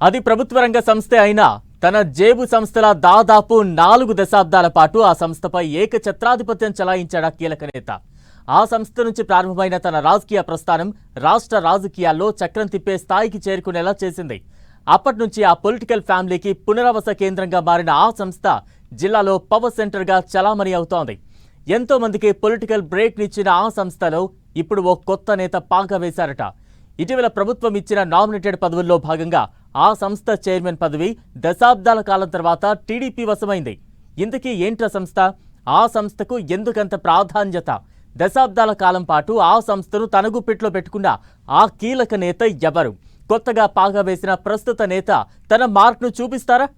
అది ప్రభుత్వ రంగ సంస్థే అయినా తన జేబు సంస్థల దాదాపు 4 దశాబ్దాల పాటు ఆ సంస్థపై ఏకఛత్రాధిపత్యం చలాయించాడు కీలక నేత. ఆ సంస్థ నుంచి ప్రారంభమైన తన రాజకీయ ప్రస్థానం రాష్ట్ర రాజకీయాల్లో చక్రం తిప్పే స్థాయికి చేరుకునేలా చేసింది. అప్పటి నుంచి ఆ పొలిటికల్ ఫ్యామిలీకి పునరావాస కేంద్రంగా మారిన ఆ సంస్థ జిల్లాలో పవర్ సెంటర్గా చలామణి అవుతోంది. ఎంతో మందికి పొలిటికల్ బ్రేక్ నిచ్చిన ఆ సంస్థలో ఇప్పుడు ఓ కొత్త నేత పాగా వేశారట. ఇటీవల ప్రభుత్వం ఇచ్చిన నామినేటెడ్ పదవుల్లో భాగంగా ఆ సంస్థ చైర్మన్ పదవి దశాబ్దాల కాలం తర్వాత టీడీపీ వశమైంది. ఇంతకీ ఏంట్రా సంస్థ? ఆ సంస్థకు ఎందుకంత ప్రాధాన్యత? దశాబ్దాల కాలం పాటు ఆ సంస్థను తన గుప్పిట్లో పెట్టుకున్న ఆ కీలక నేత ఎవరు? కొత్తగా పాగా వేసిన ప్రస్తుత నేత తన మార్క్ను చూపిస్తారా?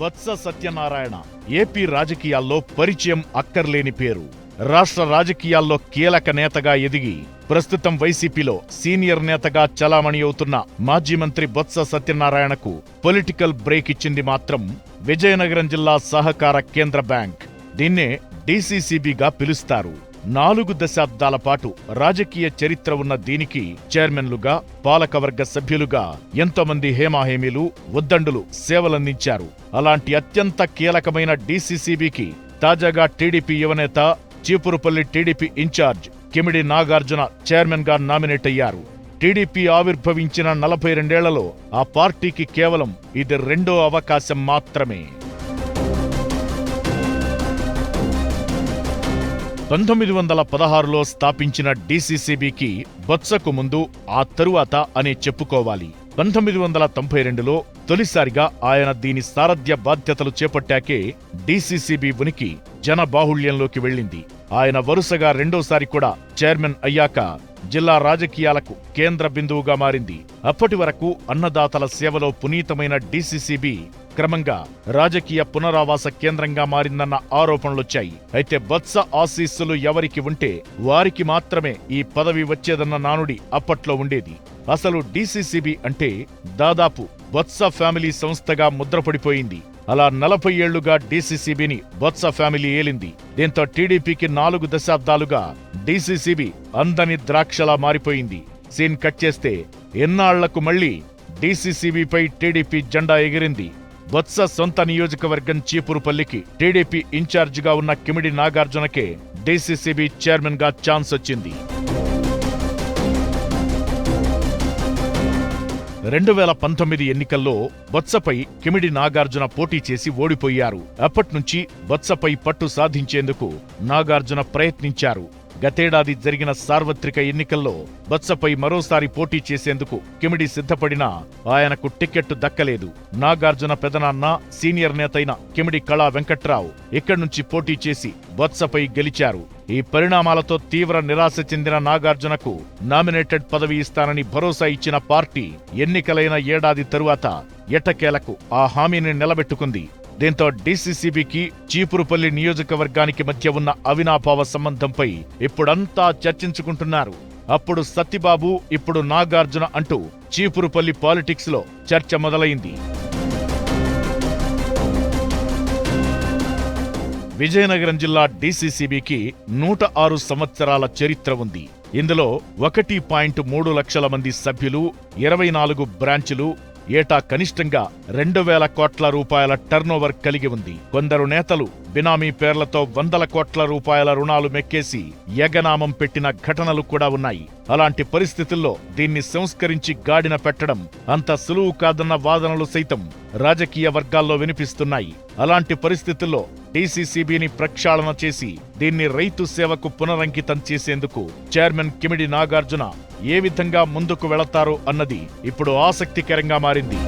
బొత్స సత్యనారాయణ ఏపీ రాజకీయాల్లో పరిచయం అక్కర్లేని పేరు. రాష్ట్ర రాజకీయాల్లో కీలక నేతగా ఎదిగి ప్రస్తుతం వైసీపీలో సీనియర్ నేతగా చలామణి అవుతున్న మాజీ మంత్రి బొత్స సత్యనారాయణకు పొలిటికల్ బ్రేక్ ఇచ్చింది మాత్రం విజయనగరం జిల్లా సహకార కేంద్ర బ్యాంక్. దీన్నే డీసీసీబీగా పిలుస్తారు. 4 దశాబ్దాల పాటు రాజకీయ చరిత్ర ఉన్న దీనికి చైర్మన్లుగా, పాలకవర్గ సభ్యులుగా ఎంతోమంది హేమాహేమీలు, ఉద్దండులు సేవలందించారు. అలాంటి అత్యంత కీలకమైన డీసీసీబీకి తాజాగా టీడీపీ యువనేత, చీపురుపల్లి టీడీపీ ఇన్ఛార్జ్ కిమిడి నాగార్జున చైర్మన్ గా నామినేట్ అయ్యారు. టీడీపీ ఆవిర్భవించిన 42 ఏళ్లలో ఆ పార్టీకి కేవలం ఇది 2వ అవకాశం మాత్రమే. 1916లో స్థాపించిన డీసీసీబీకి బొత్సకు ముందు, ఆ తరువాత అనే చెప్పుకోవాలి. 1992లో తొలిసారిగా ఆయన దీని సారథ్య బాధ్యతలు చేపట్టాకే డీసీసీబీ ఉనికి జనబాహుళ్యంలోకి వెళ్ళింది. ఆయన వరుసగా రెండోసారి కూడా చైర్మన్ అయ్యాక జిల్లా రాజకీయాలకు కేంద్ర బిందువుగా మారింది. అప్పటి వరకు అన్నదాతల సేవలో పునీతమైన డీసీసీబీ క్రమంగా రాజకీయ పునరావాస కేంద్రంగా మారిందన్న ఆరోపణలొచ్చాయి. అయితే బొత్స ఆశీస్సులు ఎవరికి ఉంటే వారికి మాత్రమే ఈ పదవి వచ్చేదన్న నానుడి అప్పట్లో ఉండేది. అసలు డీసీసీబీ అంటే దాదాపు బొత్స ఫ్యామిలీ సంస్థగా ముద్రపడిపోయింది. అలా 40 ఏళ్లుగా డీసీసీబీని బొత్స ఫ్యామిలీ ఏలింది. దీంతో టీడీపీకి 4 దశాబ్దాలుగా డీసీసీబీ అందని ద్రాక్షలా మారిపోయింది. సీన్ కట్ చేస్తే ఎన్నాళ్లకు మళ్లీ డీసీసీబీపై టీడీపీ జెండా ఎగిరింది. బొత్స సొంత నియోజకవర్గం చీపురుపల్లికి టీడీపీ ఇన్ఛార్జిగా ఉన్న కిమిడి నాగార్జునకే డీసీసీబీ చైర్మన్ గా ఛాన్స్ వచ్చింది. 2019 ఎన్నికల్లో బొత్సపై కిమిడి నాగార్జున పోటీ చేసి ఓడిపోయారు. అప్పట్నుంచి బొత్సపై పట్టు సాధించేందుకు నాగార్జున ప్రయత్నించారు. గతేడాది జరిగిన సార్వత్రిక ఎన్నికల్లో బొత్సపై మరోసారి పోటీ చేసేందుకు కిమిడి సిద్ధపడినా ఆయనకు టికెట్ దక్కలేదు. నాగార్జున పెదనాన్న, సీనియర్ నేతైన కిమిడి కళా వెంకట్రావు ఇక్కడి నుంచి పోటీ చేసి బొత్సపై గెలిచారు. ఈ పరిణామాలతో తీవ్ర నిరాశ చెందిన నాగార్జునకు నామినేటెడ్ పదవి ఇస్తానని భరోసా ఇచ్చిన పార్టీ ఎన్నికలైన ఏడాది తరువాత ఎట్టకేలకు ఆ హామీని నిలబెట్టుకుంది. దీంతో డీసీసీబీకి, చీపురుపల్లి నియోజకవర్గానికి మధ్య ఉన్న అవినాభావ సంబంధంపై ఇప్పుడంతా చర్చించుకుంటున్నారు. అప్పుడు సత్యబాబు, ఇప్పుడు నాగార్జున అంటూ చీపురుపల్లి పాలిటిక్స్ లో చర్చ మొదలైంది. విజయనగరం జిల్లా డీసీసీబీకి 106 సంవత్సరాల చరిత్ర ఉంది. ఇందులో 1.3 లక్షల మంది సభ్యులు, 24 బ్రాంచులు, ఏటా కనిష్టంగా 2000 కోట్ల రూపాయల టర్నోవర్ కలిగి ఉంది. కొందరు నేతలు బినామీ పేర్లతో 100 కోట్ల రూపాయల రుణాలు మెక్కేసి యగనామం పెట్టిన ఘటనలు కూడా ఉన్నాయి. అలాంటి పరిస్థితుల్లో దీన్ని సంస్కరించి గాడిన పెట్టడం అంత సులువు కాదన్న వాదనలు సైతం రాజకీయ వర్గాల్లో వినిపిస్తున్నాయి. అలాంటి పరిస్థితుల్లో డీసీసీబీని ప్రక్షాళన చేసి దీన్ని రైతు సేవకు పునరంకితం చేసేందుకు చైర్మన్ కిమిడి నాగార్జున ఏ విధంగా ముందుకు వెళతారో అన్నది ఇప్పుడు ఆసక్తికరంగా మారింది.